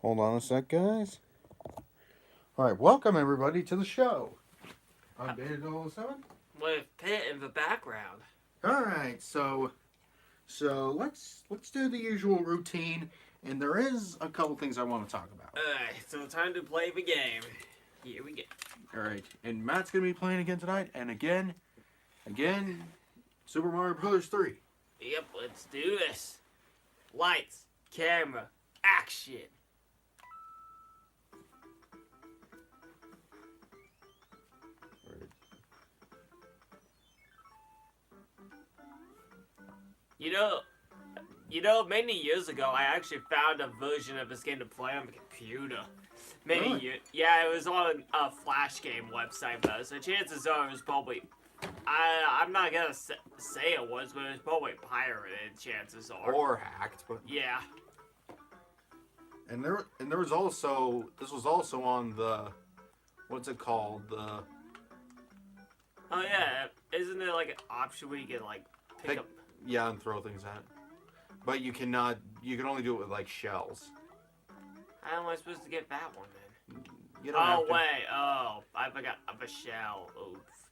Hold on a sec, guys. All right, welcome everybody to the show. I'm Beta 007. With Pitt in the background. All right, so let's do the usual routine, and there is a couple things I want to talk about. Alright, so time to play the game. Here we go. All right, and Matt's gonna be playing again tonight, and again, Super Mario Bros. 3. Yep, let's do this. Lights, camera, action. You know, many years ago, I actually found a version of this game to play on the computer. Really? Yeah, it was on a Flash game website, though, so chances are it was probably... I'm not gonna say it was, but it was probably pirated, chances are. Or hacked, but Yeah. and there was also this was also on the what's it called Oh, yeah, isn't there like an option where you can, like, pick up... Yeah, and throw things at. But you cannot. You can only do it with like shells. How am I supposed to get that one, then? You don't have Oh, to. wait. Oh, I forgot of a shell. Oops.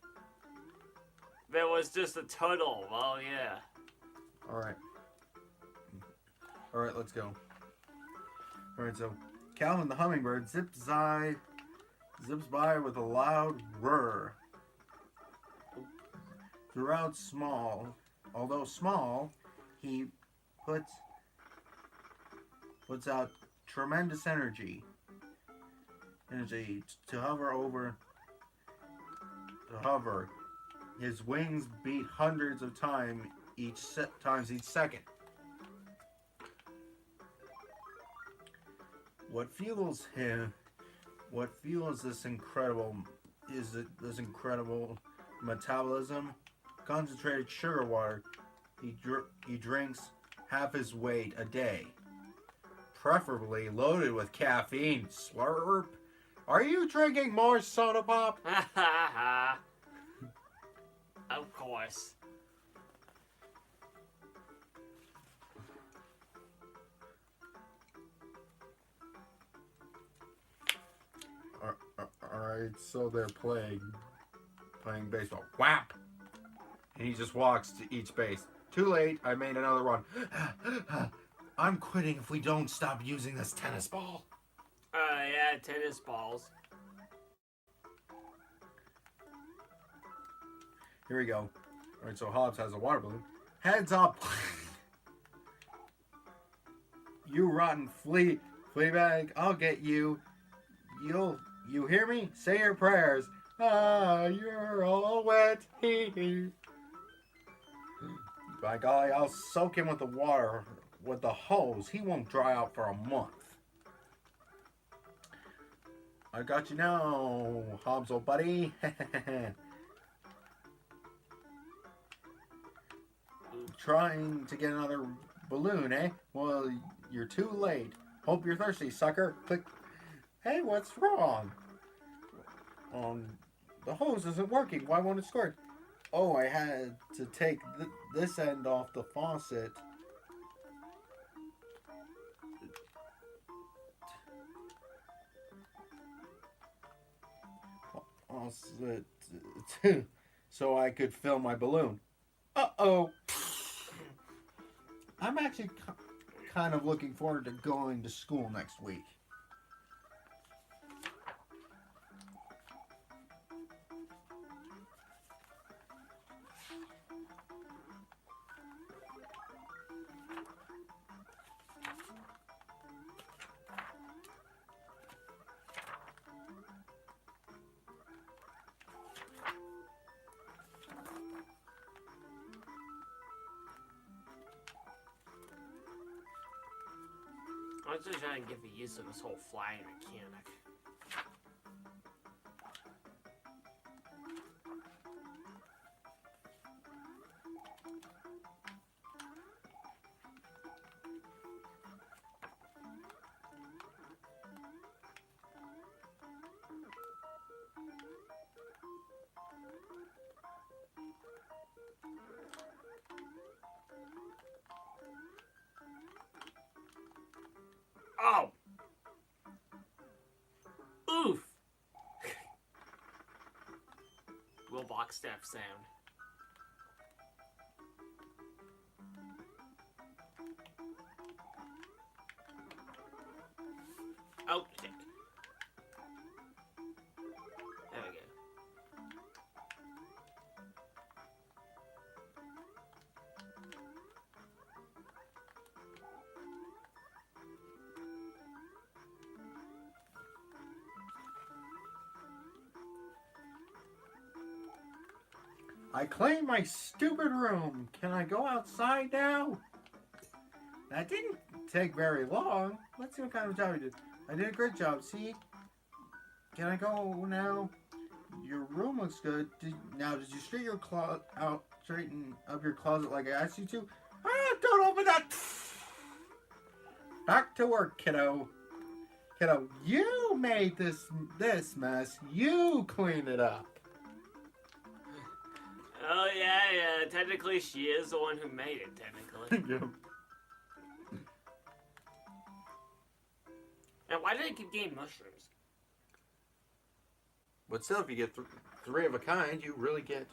There was just a turtle. Oh, yeah. All right. All right, let's go. All right, so Calvin the hummingbird zips by with a loud whir. Although small, he puts out tremendous energy to hover. His wings beat hundreds of times each second. What fuels this incredible metabolism? Concentrated sugar water. He drinks half his weight a day, preferably loaded with caffeine. Slurp. Are you drinking more soda pop? Ha ha ha. Of course. Alright, so they're playing baseball. Whap! And he just walks to each base. Too late, I made another run. I'm quitting if we don't stop using this tennis ball. Yeah, tennis balls. Here we go. Alright, so Hobbs has a water balloon. Heads up! You rotten flea bag, I'll get you. You hear me? Say your prayers. Ah, you're all wet. By golly, I'll soak him with the water with the hose. He won't dry out for a month. I got you now, Hobbs, old buddy. Trying to get another balloon, eh? Well, you're too late. Hope you're thirsty, sucker. Click. Hey, what's wrong? The hose isn't working. Why won't it squirt? Oh, I had to take this end off the faucet. So I could fill my balloon. Uh-oh. I'm actually kind of looking forward to going to school next week. I'm just trying to get the use of this whole flying mechanic. Oh! step sound. Oh, shit. There we go. I cleaned my stupid room. Can I go outside now? That didn't take very long. Let's see what kind of job you did. I did a great job. See? Can I go now? Your room looks good. Did you straighten up your closet like I asked you to? Ah, don't open that. Back to work, kiddo. Kiddo, you made this mess. You clean it up. Oh, yeah. Technically, she is the one who made it, technically. Yep. And why did I keep getting mushrooms? But still, if you get three of a kind, you really get...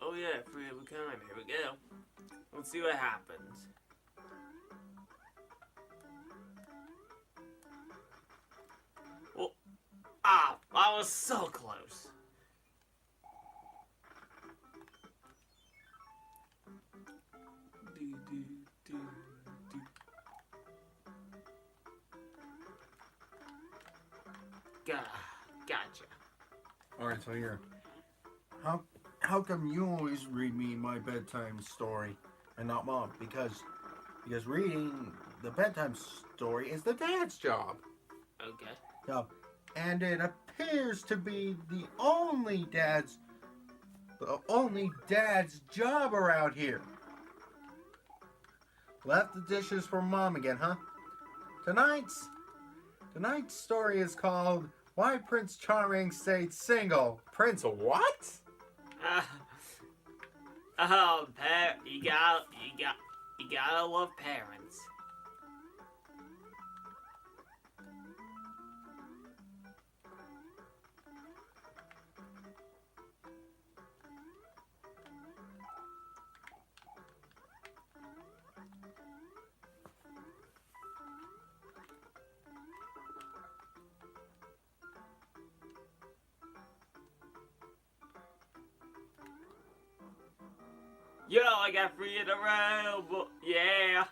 Oh yeah, 3 of a kind. Here we go. Let's see what happens. Well, I was so close. Gotcha. Alright, so here. How come you always read me my bedtime story and not Mom? Because reading the bedtime story is the dad's job. Okay. Yeah. And it appears to be the only dad's job around here. Left the dishes for Mom again, huh? Tonight's story is called Why Prince Charming Stayed Single. Prince what? You gotta love parents. Yo, I got 3 in a row, but yeah.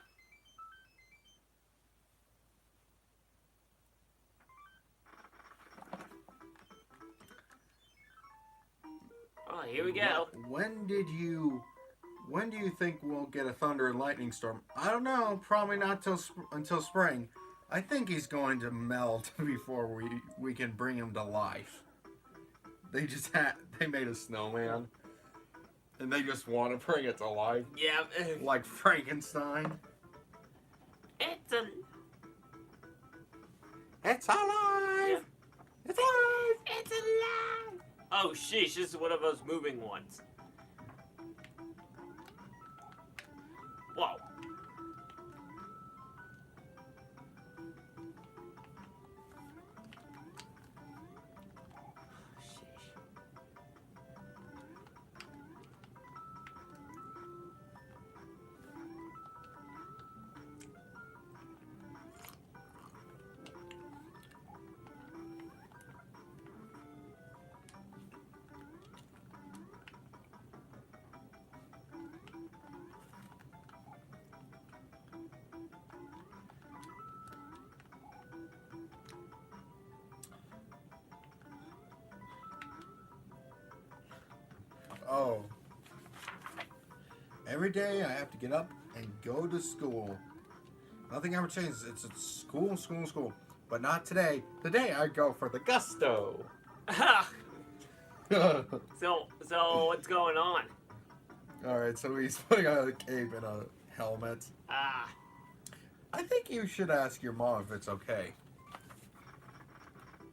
Oh, here we go. When do you think we'll get a thunder and lightning storm? I don't know. Probably not until spring. I think he's going to melt before we can bring him to life. They made a snowman. And they just want to bring it to life. Yeah. Like Frankenstein. It's alive! Yeah. It's alive! It's alive! Oh, sheesh, this is one of those moving ones. Whoa. Oh. Every day I have to get up and go to school. Nothing ever changes. It's school. But not today. Today I go for the gusto. So what's going on? Alright, so he's putting on a cape and a helmet. I think you should ask your mom if it's okay.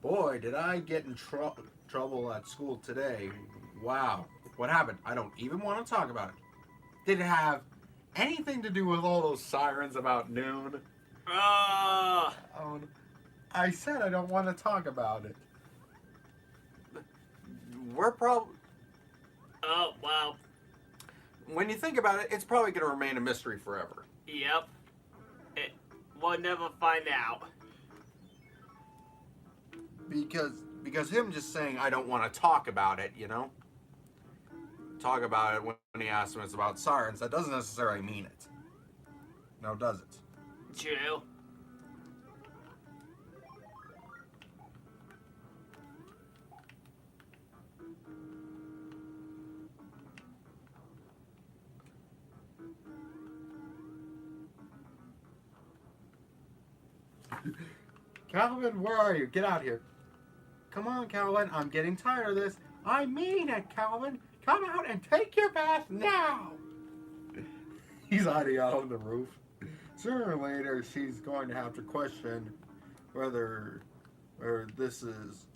Boy, did I get in trouble at school today. Wow. What happened? I don't even want to talk about it. Did it have anything to do with all those sirens about noon? I said I don't want to talk about it. Oh, well, When you think about it, it's probably going to remain a mystery forever. yep. We'll never find out. Because him just saying, I don't want to talk about it, you know? Talk about it when he asks him it's about sirens, that doesn't necessarily mean it. No, does it? True. Calvin, where are you? Get out here. Come on, Calvin. I'm getting tired of this. I mean it, Calvin. Come out and take your bath now. He's hiding out on the roof. Sooner or later, she's going to have to question whether this is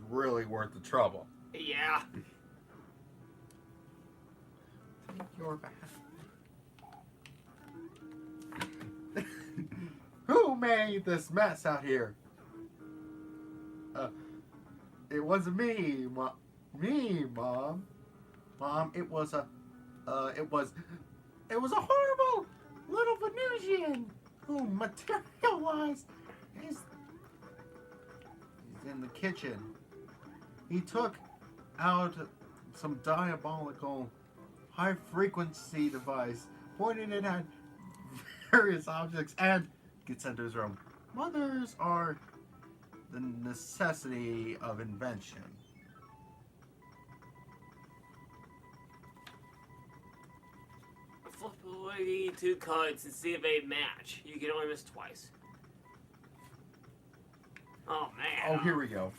really worth the trouble. Yeah. Take your bath. Who made this mess out here? It wasn't me, Mom. Mom, it was a horrible little Venusian who materialized. He's in the kitchen. He took out some diabolical high-frequency device, pointed it at various objects, and gets into his room. Mothers are the necessity of invention. Flip away 2 cards and see if they match. You can only miss twice. Oh, man. Oh, here we go.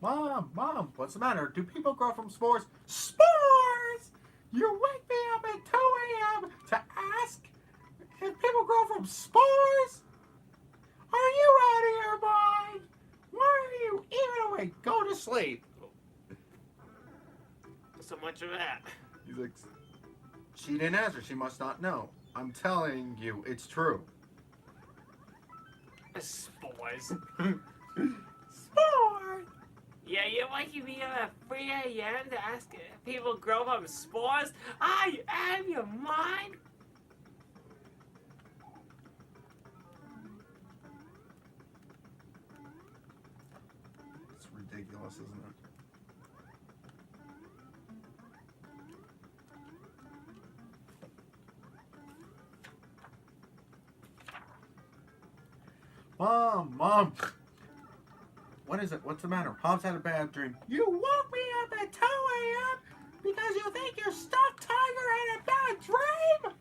Mom, what's the matter? Do people grow from spores? Spores! You wake me up at 2 a.m. to ask if people grow from spores? Are you out of your mind? Why are you even awake? Go to sleep. So much of that. He's like, she didn't answer. She must not know. I'm telling you, it's true. Spores. Spores! Yeah, you're waking me up at 3 a.m. to ask if people grow from spores? Are you out of your mind? It's ridiculous, isn't it? Mom! What is it? What's the matter? Pop's had a bad dream. You woke me up at 2 a.m. because you think your stuffed tiger had a bad dream?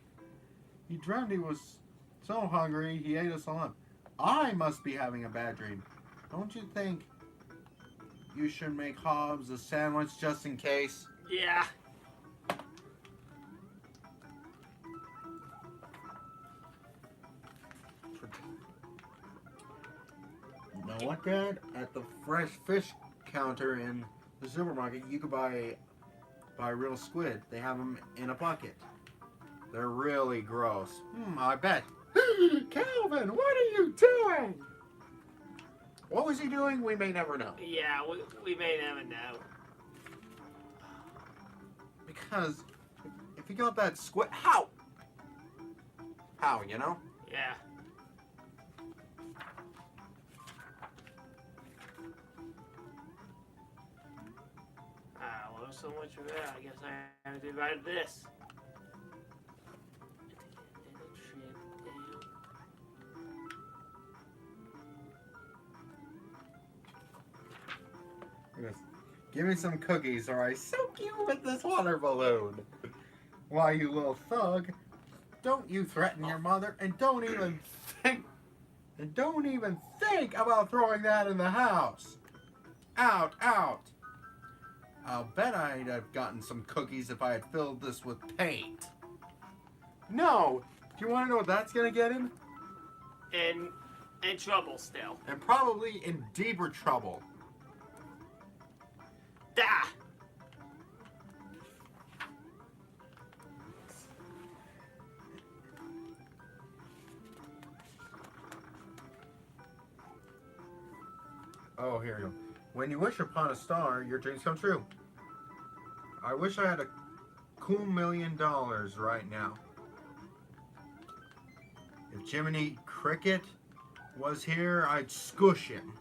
He dreamed he was so hungry he ate us all up. I must be having a bad dream. Don't you think you should make Hobbs a sandwich just in case? Yeah. You know what, Dad? At the fresh fish counter in the supermarket, you could buy real squid. They have them in a bucket. They're really gross. I bet. Calvin, what are you doing? What was he doing? We may never know. Yeah, we may never know. Because if you got that squid, how? How, you know? Yeah. Well, so much for that. I guess I have to divide this. Yes. Give me some cookies or I soak you with this water balloon. Why, you little thug, don't you threaten your mother and don't even think about throwing that in the house. Out. I'll bet I'd have gotten some cookies if I had filled this with paint. No. Do you want to know what that's going to get him? In trouble still. And probably in deeper trouble. Da! Oh, here you go. When you wish upon a star, your dreams come true. I wish I had a cool $1 million right now. If Jiminy Cricket was here, I'd squish him.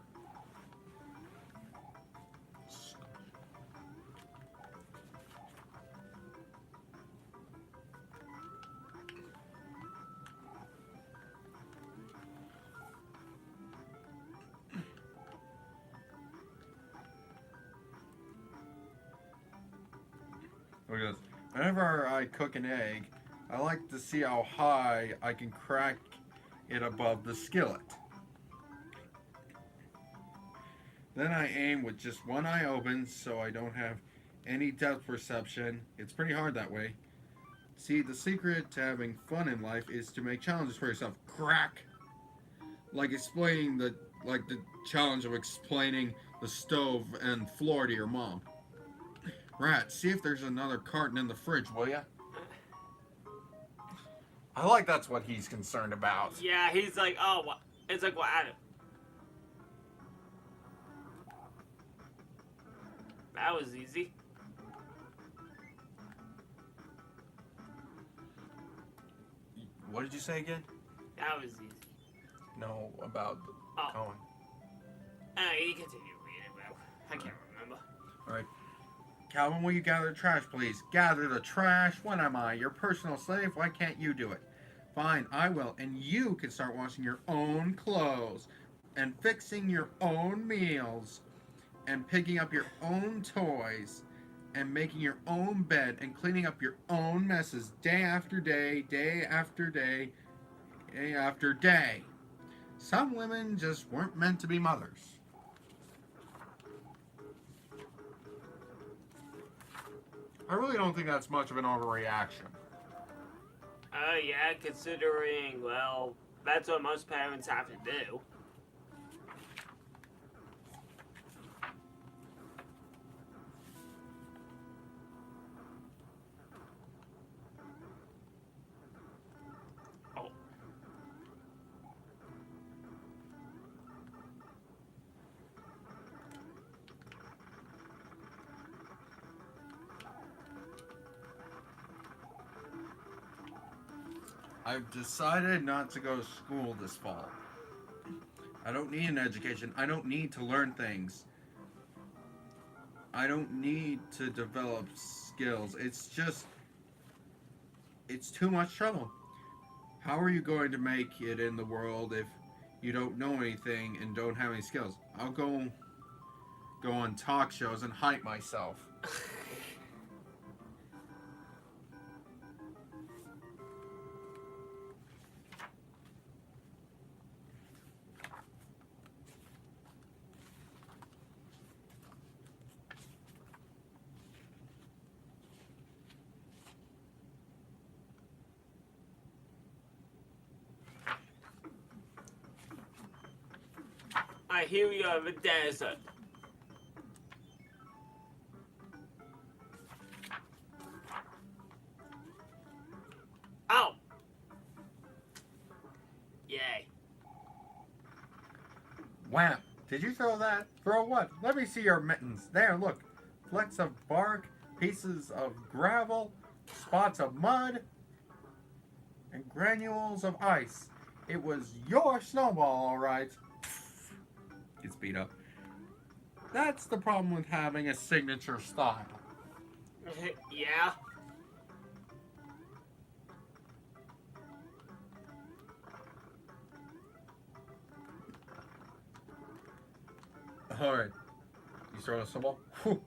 Look at this. Whenever I cook an egg, I like to see how high I can crack it above the skillet. Then I aim with just one eye open so I don't have any depth perception. It's pretty hard that way. See, the secret to having fun in life is to make challenges for yourself. Crack! Like explaining the challenge of explaining the stove and floor to your mom. Rat, see if there's another carton in the fridge, will ya? I like that's what he's concerned about. Yeah, he's like, oh, what? It's like, what, Adam? That was easy. What did you say again? That was easy. No, about the Cohen. You continue reading, bro. I can't remember. Alright. Calvin, will you gather the trash, please? Gather the trash? What am I, your personal slave? Why can't you do it? Fine, I will. And you can start washing your own clothes. And fixing your own meals. And picking up your own toys. And making your own bed. And cleaning up your own messes. Day after day, day after day, day after day. Some women just weren't meant to be mothers. I really don't think that's much of an overreaction. Yeah, considering, well, that's what most parents have to do. Oh. I've decided not to go to school this fall. I don't need an education. I don't need to learn things. I don't need to develop skills. It's too much trouble. How are you going to make it in the world if you don't know anything and don't have any skills? I'll go on talk shows and hype myself. I hear you have a desert. Oh! Yay. Wow, did you throw that? Throw what? Let me see your mittens. There, look. Flecks of bark, pieces of gravel, spots of mud, and granules of ice. It was your snowball, all right. Gets beat up. That's the problem with having a signature style. Yeah. Alright. You throwing a snowball? Whew.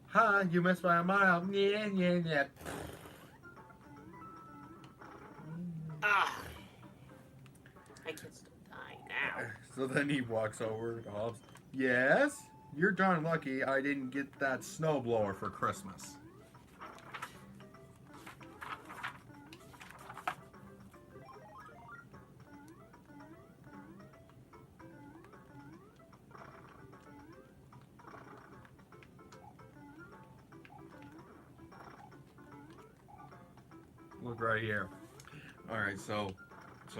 Ha, you missed by a mile. Yeah, yeah, yeah. Ah. I can still die now. So then he walks over to Hobbs. Yes? You're darn lucky I didn't get that snowblower for Christmas. Look right here. Alright, so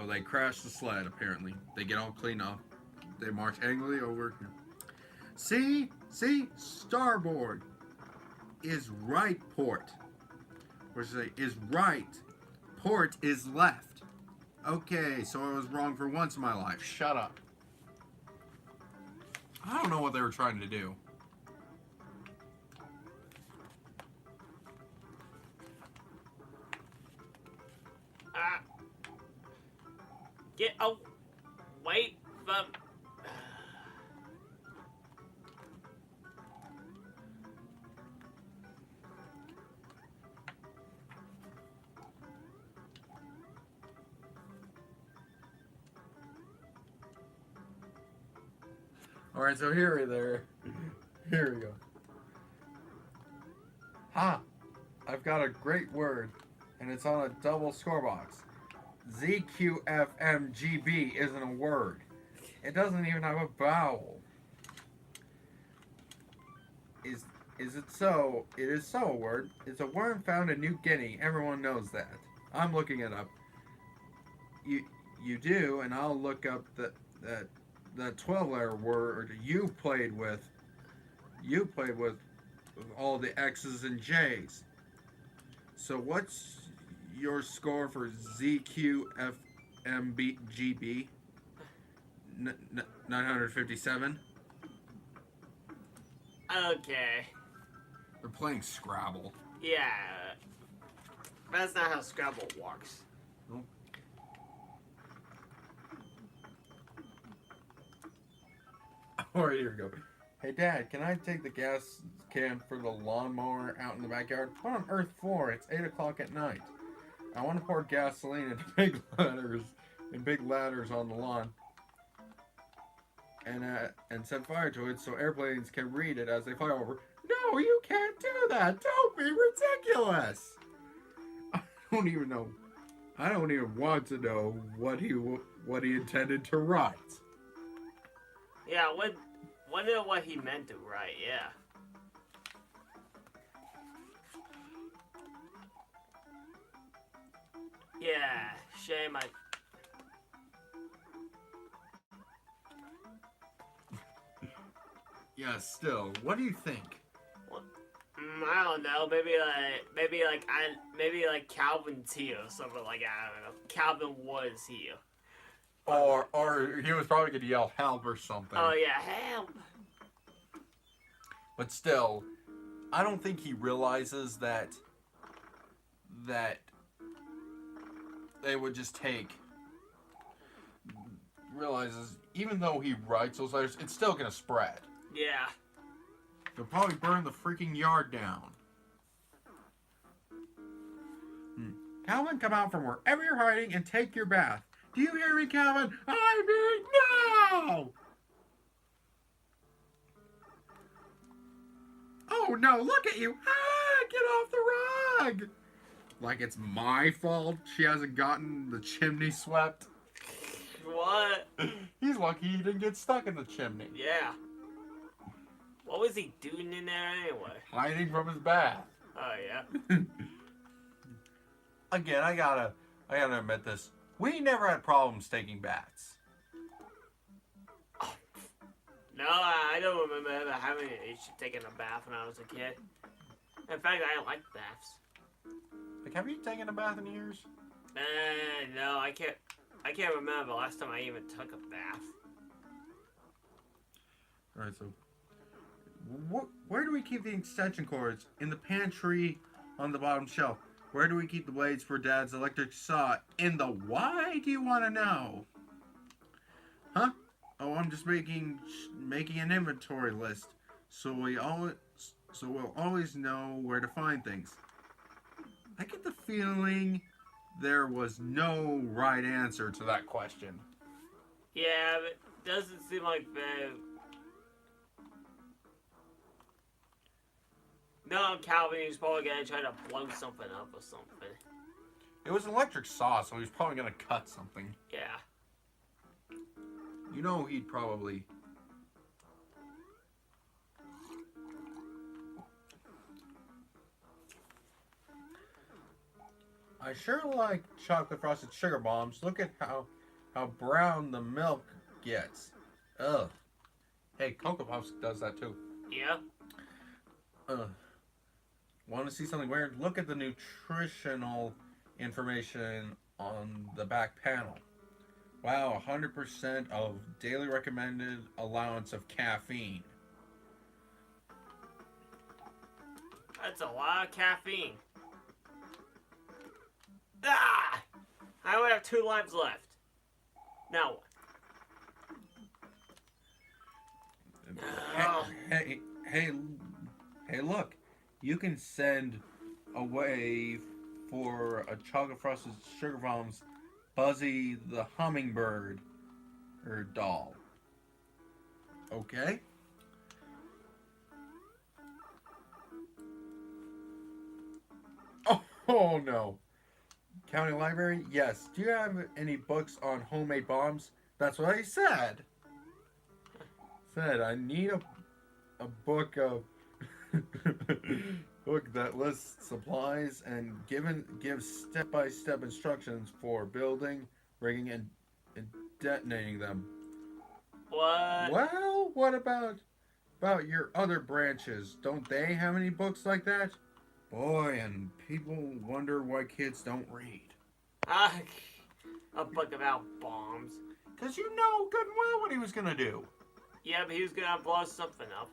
they crash the sled, apparently. They get all cleaned up. They march angrily over here. See? Starboard. is right port. Or should I say, is right. Port is left. Okay, so I was wrong for once in my life. Shut up. I don't know what they were trying to do. Get away from. Alright, so here we go. Ha! I've got a great word, and it's on a double score box. ZQFMGB isn't a word. It doesn't even have a vowel. Is it so? It is so a word. It's a worm found in New Guinea. Everyone knows that. I'm looking it up. You do, and I'll look up that 12-letter word you played with all the X's and J's. So what's your score for ZQFMGB? 957? Okay. They're playing Scrabble. Yeah. That's not how Scrabble works. Nope. Alright, here we go. Hey, Dad, can I take the gas can for the lawnmower out in the backyard? What on earth for? It's 8 o'clock at night. I want to pour gasoline into big ladders on the lawn. And set fire to it so airplanes can read it as they fly over. No, you can't do that. Don't be ridiculous. I don't even want to know what he intended to write. Yeah, wonder what he meant to write, yeah. Yeah, shame I... Yeah, still, what do you think? I don't know. Maybe like Calvin T or something like that. I don't know. Calvin was here. Or he was probably going to yell help or something. Oh yeah, help! But still, I don't think he realizes that they would just realizes even though he writes those letters, it's still going to spread. Yeah. They'll probably burn the freaking yard down. Calvin, come out from wherever you're hiding and take your bath. Do you hear me, Calvin? I mean, no! Oh no, look at you! Ah, get off the rug! Like it's my fault she hasn't gotten the chimney swept. What? He's lucky he didn't get stuck in the chimney. Yeah. What was he doing in there anyway? Hiding from his bath. Oh yeah. Again, I gotta admit this. We never had problems taking baths. No, I don't remember ever having an issue taking a bath when I was a kid. In fact, I like baths. Like, have you taken a bath in years? No, I can't remember the last time I even took a bath. Alright, so where do we keep the extension cords? In the pantry on the bottom shelf. Where do we keep the blades for Dad's electric saw? In the why do you want to know? Huh? Oh, I'm just making an inventory list, so we'll always know where to find things. I get the feeling there was no right answer to that question. Yeah, but it doesn't seem like the... No, Calvin, he's probably gonna try to blow something up or something. It was an electric saw, so he was probably gonna cut something. Yeah. You know he'd probably... I sure like chocolate frosted sugar bombs. Look at how brown the milk gets. Ugh. Hey, Cocoa Puffs does that too. Yeah. Want to see something weird? Look at the nutritional information on the back panel. Wow, 100% of daily recommended allowance of caffeine. That's a lot of caffeine. Ah! I only have 2 lives left. Now what? Oh. Hey, look. You can send away for a chocolate frosted sugar bombs Buzzy the Hummingbird or doll. Okay? Oh no. County library? Yes. Do you have any books on homemade bombs? That's what I said. Said I need a book of book that lists supplies and gives step-by-step instructions for building, rigging, and detonating them. What? Well, what about your other branches? Don't they have any books like that? Boy, and people wonder why kids don't read. A book about bombs. Because you know good and well what he was going to do. Yeah, but he was gonna blow something up.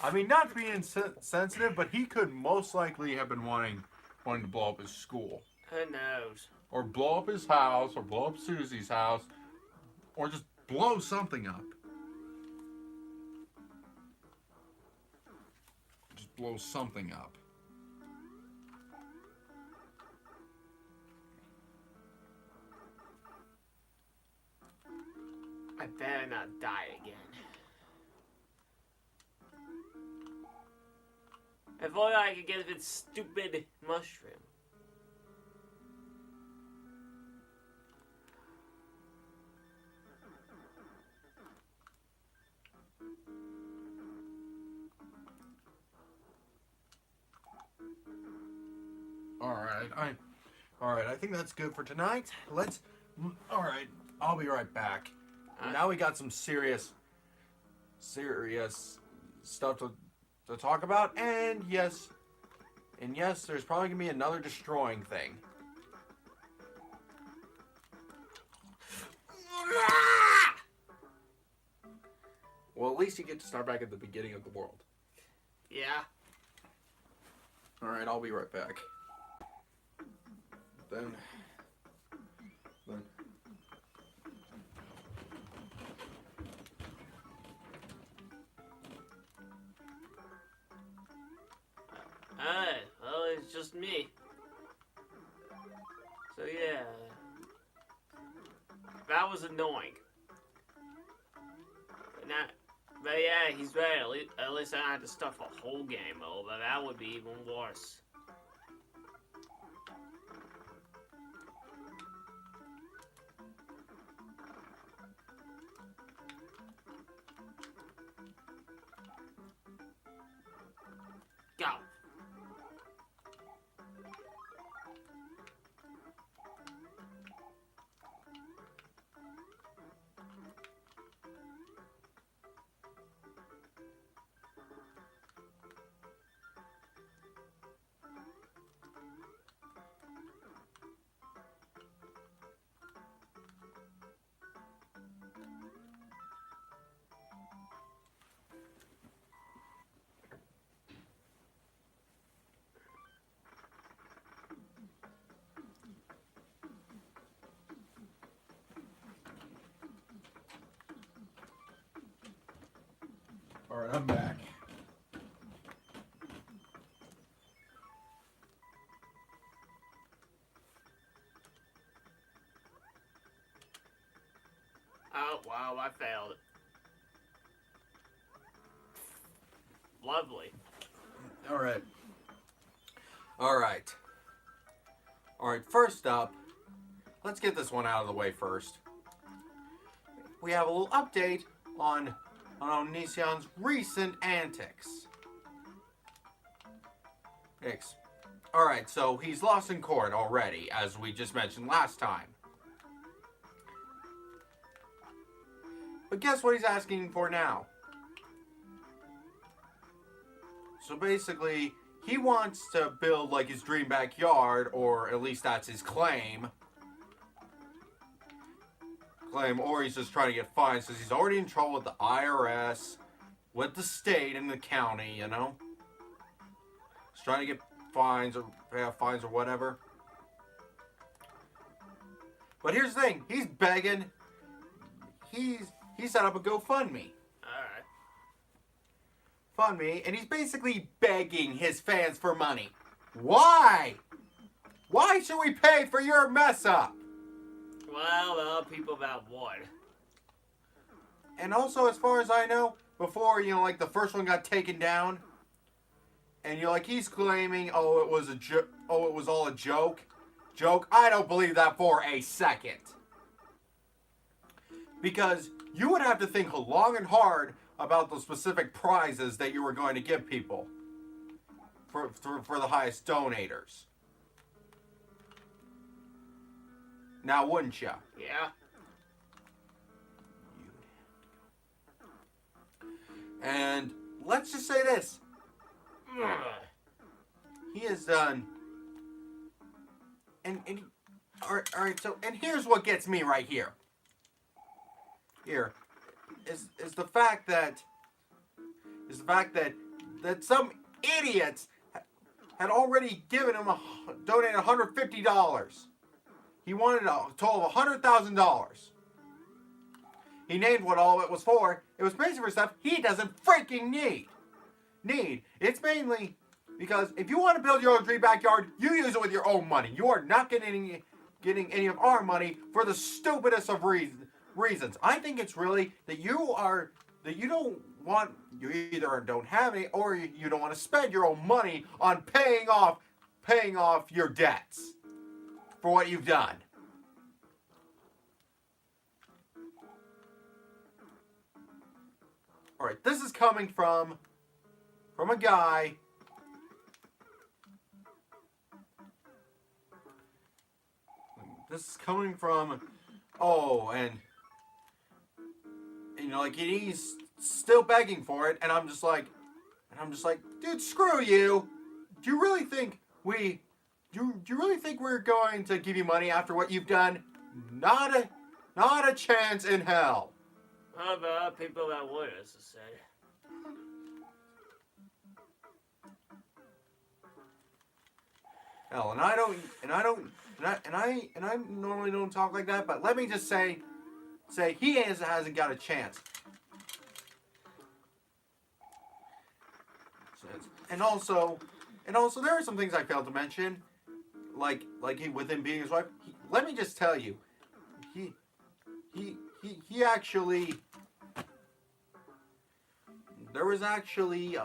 I mean, not being sensitive, but he could most likely have been wanting to blow up his school. Who knows? Or blow up his house, or blow up Susie's house, or just blow something up. Just blow something up. I better not die again. If only I could get this stupid mushroom. All right. I think that's good for tonight. All right. I'll be right back. Now we got some serious stuff to talk about, and yes, there's probably gonna be another destroying thing. Well, at least you get to start back at the beginning of the world. Yeah. All right, I'll be right back. Then. Well, it's just me. So yeah. That was annoying. But yeah, he's right. At least I had to stuff a whole game over. That would be even worse. Go. All right, I'm back. Oh, wow, I failed it. Lovely. All right. All right, first up, let's get this one out of the way first. We have a little update on Onision's recent antics. All right, so he's lost in court already, as we just mentioned last time. But guess what he's asking for now? So basically, he wants to build like his dream backyard, or at least that's his claim. Or he's just trying to get fines because he's already in trouble with the IRS, with the state and the county, you know? He's trying to get fines or pay off fines or whatever. But here's the thing, he's begging. He set up a GoFundMe. Alright. Fund me, and he's basically begging his fans for money. Why? Why should we pay for your mess up? Well, there are people that would. And also, as far as I know, before, you know, like the first one got taken down, and you're like, he's claiming, oh, it was all a joke. I don't believe that for a second. Because you would have to think long and hard about the specific prizes that you were going to give people for the highest donators. Now, wouldn't ya? Yeah. And let's just say this. He has done... And all right, so, and here's what gets me right here. Here is the fact that some idiots had already given him donated $150. He wanted a total of $100,000. He named what all of it was for. It was basically for stuff he doesn't freaking need. It's mainly because if you want to build your own dream backyard, you use it with your own money. You are not getting any of our money for the stupidest of reasons. I think it's really that you either don't have any, or you don't want to spend your own money on paying off your debts for what you've done. All right, this is coming from a guy. This is coming from, and you know, like he's still begging for it, and I'm just like, dude, screw you. Do you really think we're going to give you money after what you've done? Not a chance in hell. Well, there are people that would, as I said. Hell, and I normally don't talk like that, but let me just say he hasn't got a chance. And also, there are some things I failed to mention, like with him being his wife. Let me just tell you, he actually, there was actually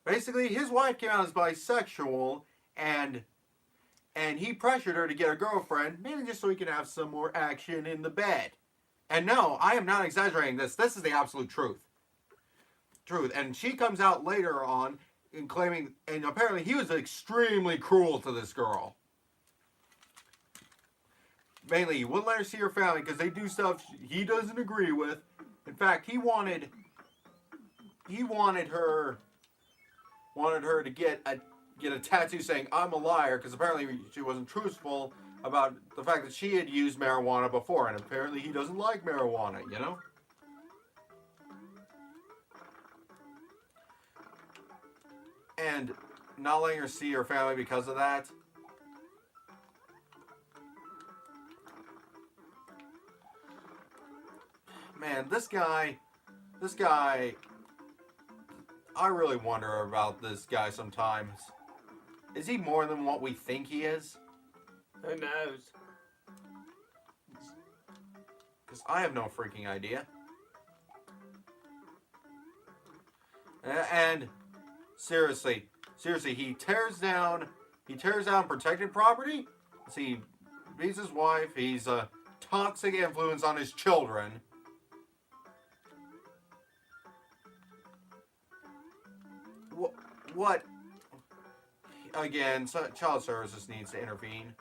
basically his wife came out as bisexual, and he pressured her to get a girlfriend, mainly just so he could have some more action in the bed. And no, I am not exaggerating this. This is the absolute truth. And she comes out later on and claiming, and apparently he was extremely cruel to this girl. Mainly, he wouldn't let her see her family because they do stuff he doesn't agree with. In fact, he wanted her to get a tattoo saying "I'm a liar" because apparently she wasn't truthful about the fact that she had used marijuana before, and apparently he doesn't like marijuana, you know? And not letting her see her family because of that. Man, this guy, I really wonder about this guy sometimes. Is he more than what we think he is? Who knows? Because I have no freaking idea. And seriously, he tears down protected property. He beats his wife. He's a toxic influence on his children. What? Again, child services needs to intervene.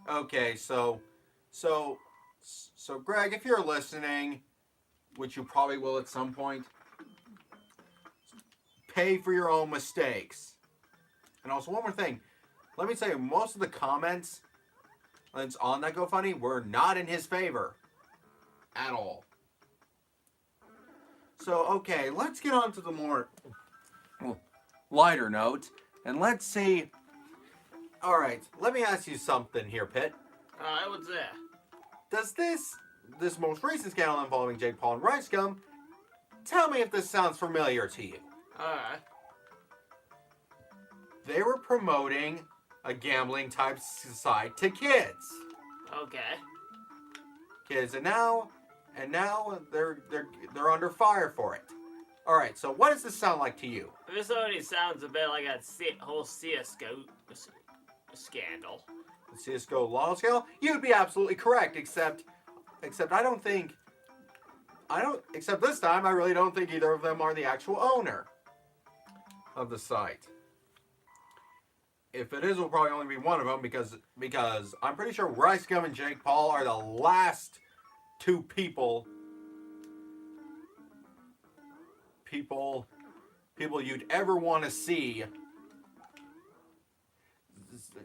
Okay, so, Greg, if you're listening, which you probably will at some point, pay for your own mistakes. And also, one more thing. Let me tell you, most of the comments that's on that GoFundMe were not in his favor. At all. So, okay, let's get on to the more lighter note. And let's see. Alright, let me ask you something here, Pitt. What's that? Does this most recent scandal involving Jake Paul and Rice Gum, tell me if this sounds familiar to you. Alright. They were promoting a gambling type site to kids. Okay. Kids, and now they're under fire for it. All right, so what does this sound like to you? This already sounds a bit like a whole CSGO scandal. The CS:GO Lotto scale? You'd be absolutely correct, except except this time I really don't think either of them are the actual owner of the site. If it is, it'll probably only be one of them because I'm pretty sure Rice Gum and Jake Paul are the last two people you'd ever want to see,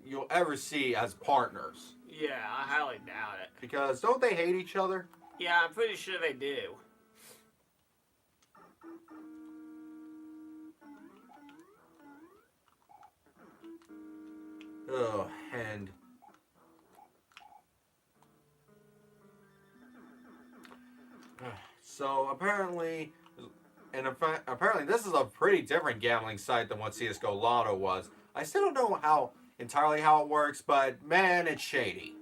you'll ever see as partners. Yeah, I highly doubt it. Because don't they hate each other? Yeah, I'm pretty sure they do. Ugh, and so apparently this is a pretty different gambling site than what CS:GO Lotto was. I still don't know entirely how it works, but man, it's shady.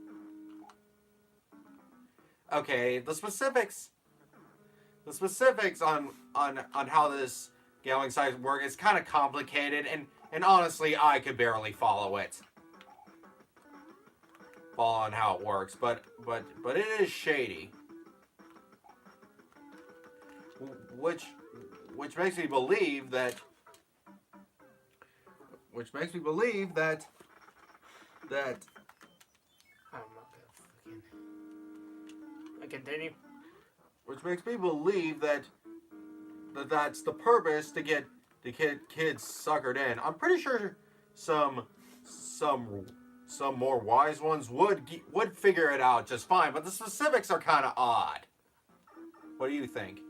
Okay, the specifics on how this gambling site works is kind of complicated, and honestly, I could barely follow it. Follow on how it works, but it is shady, which makes me believe that I'm not gonna fucking. I continue. Which makes me believe that that's the purpose to get the kids suckered in. I'm pretty sure some more wise ones would figure it out just fine, but the specifics are kind of odd. What do you think?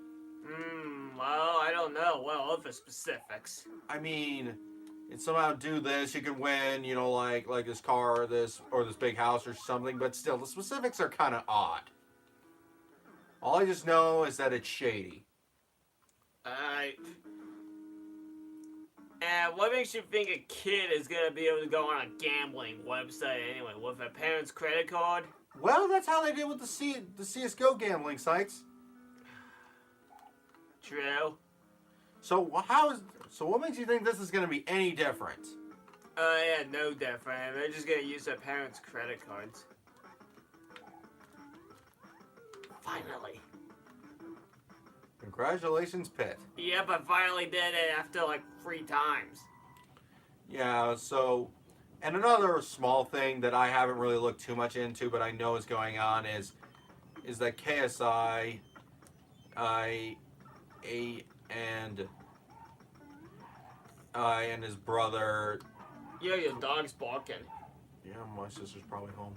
Well, I don't know. What are the specifics? I mean, and somehow do this, you can win, like this car or this big house or something, but still, the specifics are kind of odd. All I just know is that it's shady. And what makes you think a kid is gonna be able to go on a gambling website anyway, with a parent's credit card? Well, that's how they did with the CS:GO gambling sites. True. So what makes you think this is gonna be any different? Yeah, no different. They're just gonna use their parents' credit cards. Finally. Congratulations, Pitt. Yep, I finally did it after like 3 times. Yeah, so, and another small thing that I haven't really looked too much into, but I know is going on is that KSI, and his brother. Yeah, your dog's barking. Yeah, my sister's probably home.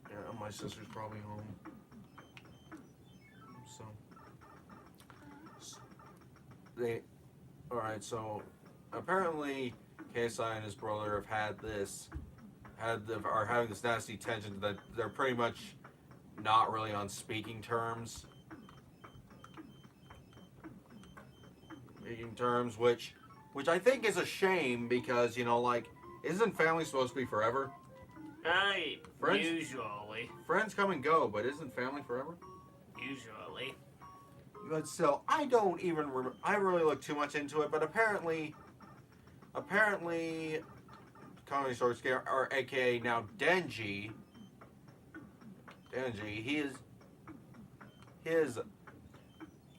Yeah, my sister's probably home. Alright, so apparently KSI and his brother are having this nasty tension that they're pretty much not really on speaking terms. Which I think is a shame because, isn't family supposed to be forever? Usually. Friends come and go, but isn't family forever? Usually. But still, I don't really look too much into it, but apparently, Comedy Store Scare, or aka now Denji,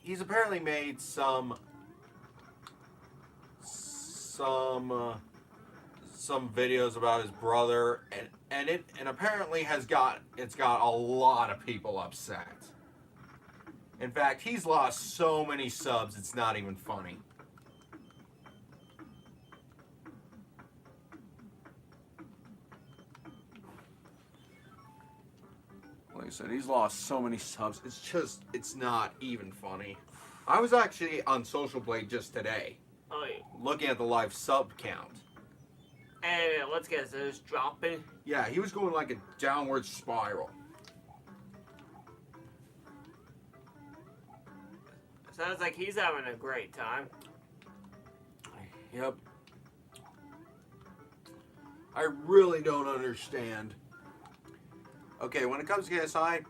he's apparently made some videos about his brother, and apparently it's got a lot of people upset. In fact, he's lost so many subs, it's not even funny. Like I said, he's lost so many subs. It's not even funny. I was actually on Social Blade just today, Oh, yeah. looking at the live sub count. And let's guess, it's dropping. Yeah, he was going like a downward spiral. Sounds like he's having a great time. Yep. I really don't understand. Okay, when it comes to KSI,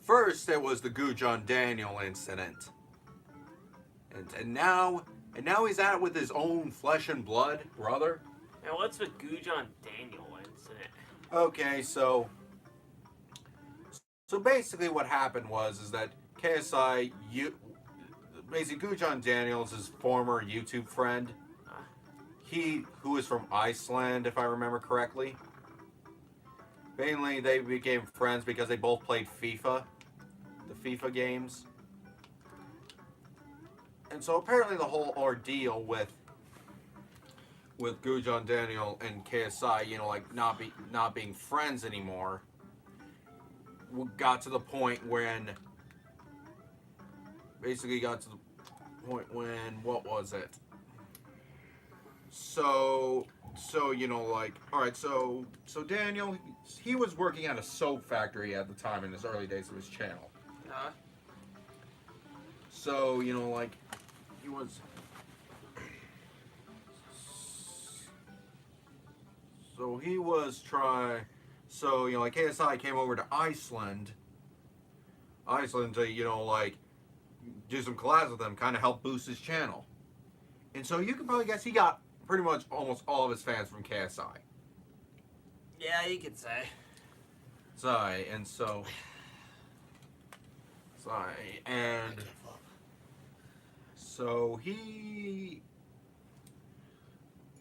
first it was the Gujon Daniel incident. And now he's at it with his own flesh and blood brother. And what's with Gujon Daniel incident? Okay, so basically what happened is that KSI, basically Gujon Daniels, his former YouTube friend, who is from Iceland, if I remember correctly. Mainly, they became friends because they both played FIFA, the FIFA games. And so apparently the whole ordeal with Gujon Daniel and KSI, you know, like not being friends anymore, got to the point when what was it? So you know, like, all right, so Daniel, he was working at a soap factory at the time in his early days of his channel. So, you know, like, he was. So he was trying. So, you know, like, KSI came over to Iceland to, you know, like, do some collabs with them, kind of help boost his channel. And so you can probably guess he got pretty much almost all of his fans from KSI. Yeah, you could say. So he.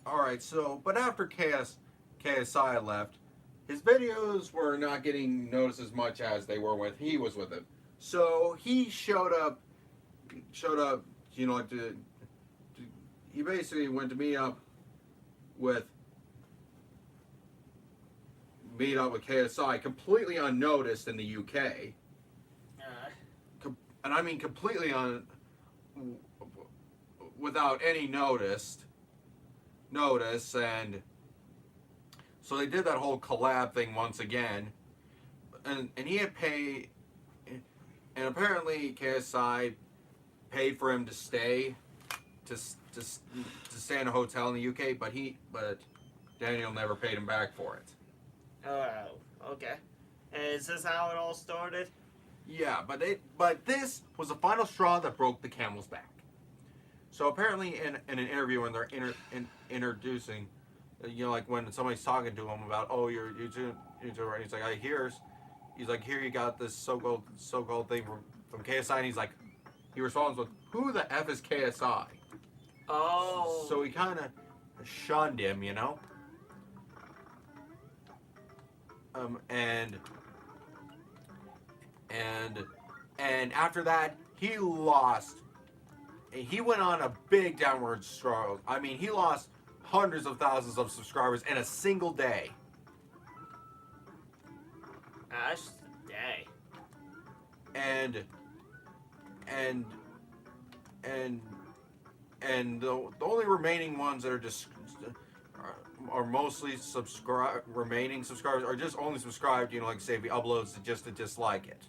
Alright, so, but after KSI left, his videos were not getting noticed as much as they were when he was with him. So he showed up, you know, like he basically went to meet up with KSI completely unnoticed in the UK. And I mean completely without any notice, and so they did that whole collab thing once again, and he had paid, and apparently KSI paid for him to stay in a hotel in the UK, but Daniel never paid him back for it. Oh, okay. And is this how it all started? Yeah, but this was the final straw that broke the camel's back. So apparently, in an interview when they're introducing, you know, like when somebody's talking to him about, oh, you're YouTuber, and he's like, he's like, here you got this so-called thing from KSI, and he responds with, who the F is KSI? Oh. So he kind of shunned him, you know. And after that, he lost. He went on a big downward struggle. I mean, he lost hundreds of thousands of subscribers in a single day. That's just a day. And the only remaining ones that are just are mostly remaining subscribers are just only subscribed, you know, like say if he uploads just to dislike it.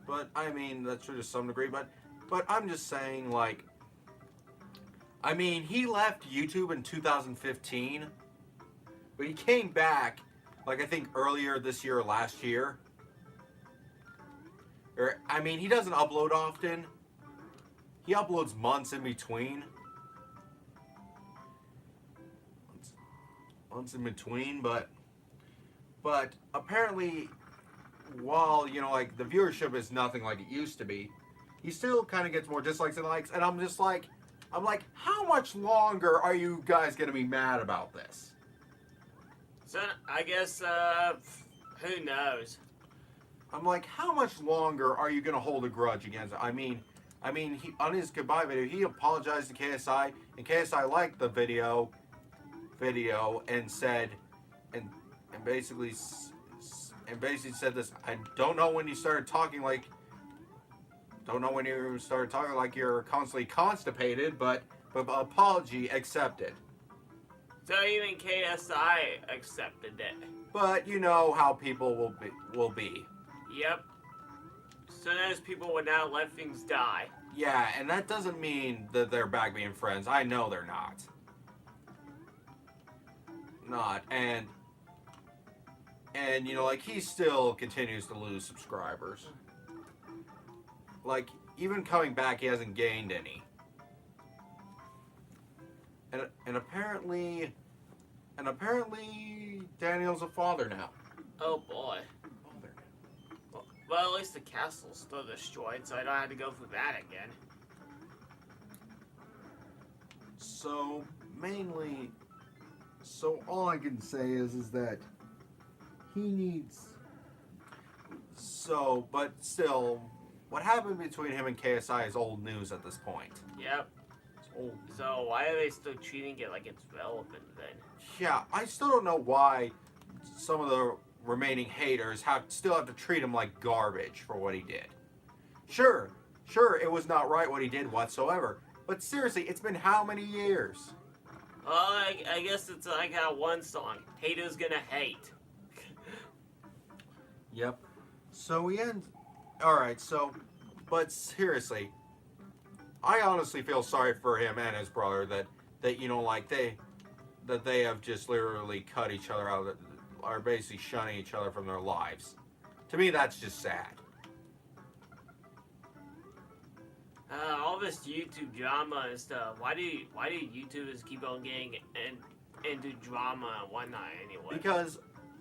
But I mean, that's true to some degree, but I'm just saying, like, I mean, he left YouTube in 2015, but he came back, like, I think earlier this year or last year. Or, I mean, he doesn't upload often. He uploads months in between. Months in between, but apparently, while, you know, like, the viewership is nothing like it used to be, he still kind of gets more dislikes and likes, and I'm like, how much longer are you guys gonna be mad about this? So, I guess, who knows? I'm like, how much longer are you gonna hold a grudge against it? I mean, he on his goodbye video, he apologized to KSI, and KSI liked the video, and said, and basically said this. I don't know when you started talking like, you're constantly constipated, but apology accepted. So even KSI accepted it. But you know how people will be. Yep. So those people would now let things die. Yeah, and that doesn't mean that they're back being friends. I know they're not. And you know, like, he still continues to lose subscribers. Like, even coming back, he hasn't gained any. And apparently Daniel's a father now. Oh boy. Well, at least the castle's still destroyed, so I don't have to go through that again. So all I can say is that he needs. So, but still, what happened between him and KSI is old news at this point. Yep. It's old. So why are they still treating it like it's relevant then? Yeah, I still don't know why some of the remaining haters still have to treat him like garbage for what he did. Sure, it was not right what he did whatsoever. But seriously, it's been how many years? Well, I guess it's like that one song, Haters Gonna Hate. Yep. So we end. Alright, so. But seriously, I honestly feel sorry for him and his brother that you know, like, they have just literally cut each other out, are basically shunning each other from their lives. To me, that's just sad. All this YouTube drama and stuff. Why do YouTubers keep on getting into drama and whatnot anyway? Because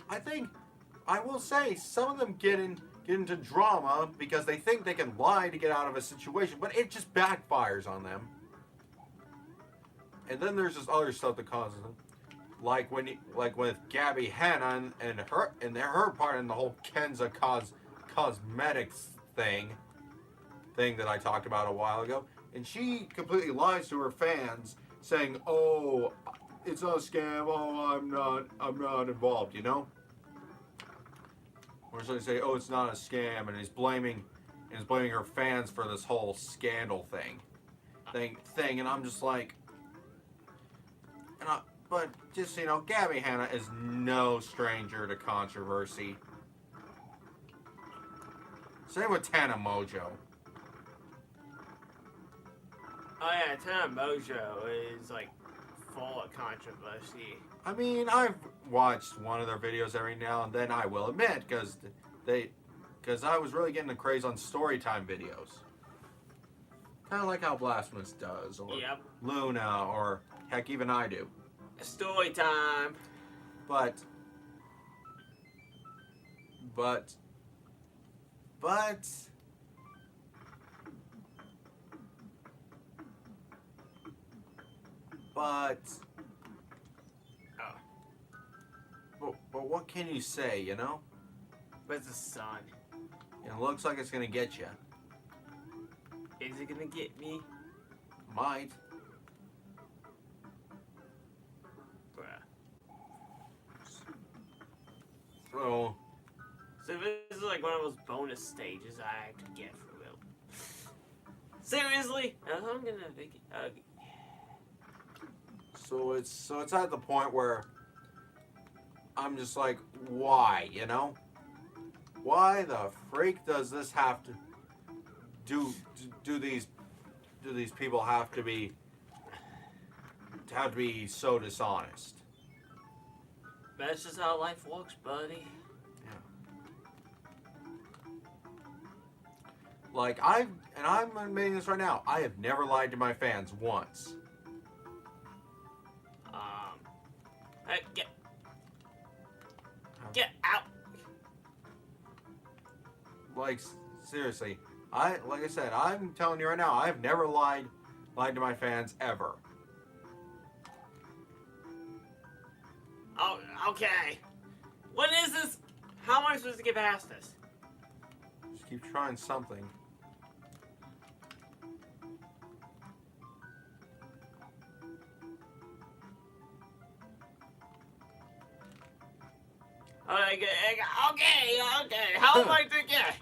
I will say, some of them get into drama because they think they can lie to get out of a situation, but it just backfires on them. And then there's this other stuff that causes them. Like with Gabby Hanna and her part in the whole Kenza cosmetics thing that I talked about a while ago, and she completely lies to her fans, saying, "Oh, it's not a scam. Oh, I'm not involved." You know, or so they say, "Oh, it's not a scam," and is blaming her fans for this whole scandal thing, and I'm just like, but just, you know, Gabby Hanna is no stranger to controversy. Same with Tana Mojo. Oh yeah, Tana Mojo is like full of controversy. I mean, I've watched one of their videos every now and then, I will admit, because I was really getting a craze on storytime videos. Kind of like how Blasphemous does, or Yep. Luna, or heck, even I do. Story time. But what can you say, you know? Where's the sun? It looks like it's gonna get you. Is it gonna get me? Might. Bruh. So, So this is like one of those bonus stages I have to get for real. Seriously? I'm gonna make it. so it's at the point where I'm just like, why, you know? Why the freak does this have to do these people have to be so dishonest? That's just how life works, buddy. Like, I'm admitting this right now, I have never lied to my fans once. Hey, get out. Like, seriously, like I said, I'm telling you right now, I've never lied to my fans ever. Oh, okay. What is this? How am I supposed to get past this? Keep trying something. Okay. How am I to get?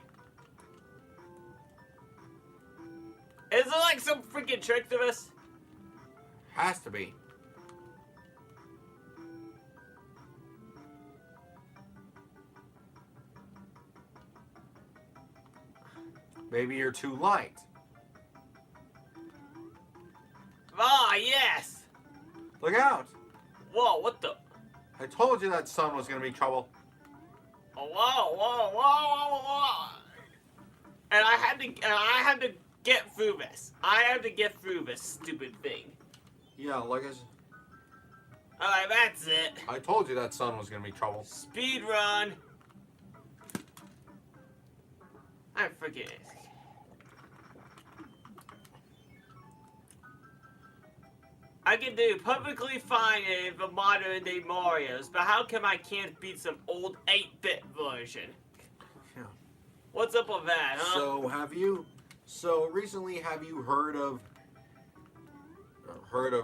Is it like some freaking trick to this? Has to be. Maybe you're too light. Ah, yes. Look out! Whoa, what the? I told you that sun was gonna be trouble. Whoa. And I had to get through this. I had to get through this stupid thing. Yeah, like Alright, that's it. I told you that sun was gonna be trouble. Speed run. I forget. I can do perfectly fine in the modern day Marios, but how come I can't beat some old 8-bit version? Yeah. What's up with that, huh? So recently have you heard of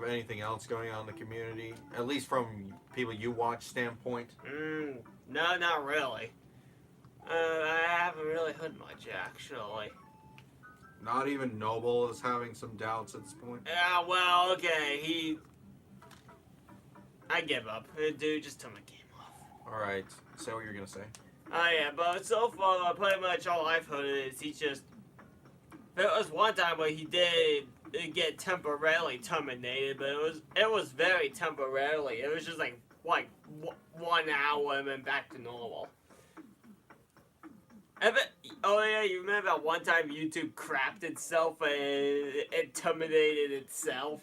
anything else going on in the community? At least from people you watch standpoint? No, not really. I haven't really heard much, actually. Not even Noble is having some doubts at this point. Yeah, well, okay, I give up. Dude, just turn my game off. Alright, say what you're gonna say. Oh yeah, but so far, pretty much all I've heard is he just... There was one time where he did get temporarily terminated, but it was very temporarily. It was just like 1 hour and then back to normal. Oh yeah, you remember that one time YouTube crapped itself and it terminated itself?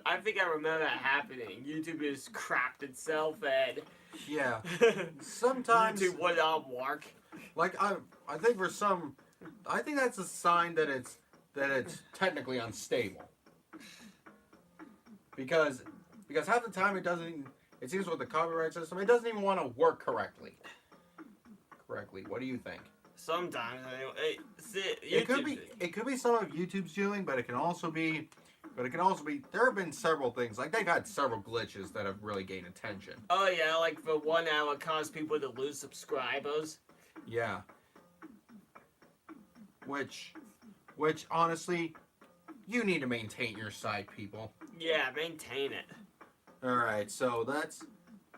I think I remember that happening. YouTube just crapped itself and... Yeah. Sometimes YouTube would not work. like I think I think that's a sign that it's technically unstable. Because half the time it seems with the copyright system, it doesn't even want to work correctly. What do you think? Sometimes, anyway. It could be some of YouTube's doing, but it can also be there have been several things, like they've had several glitches that have really gained attention. Oh yeah, like for 1 hour caused people to lose subscribers. Yeah. Which honestly, you need to maintain your site, people. Yeah, maintain it. Alright, so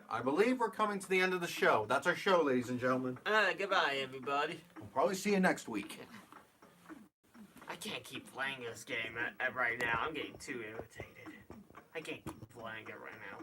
I believe we're coming to the end of the show. That's our show, ladies and gentlemen. Goodbye, everybody. We'll probably see you next week. I can't keep playing this game right now. I'm getting too irritated. I can't keep playing it right now.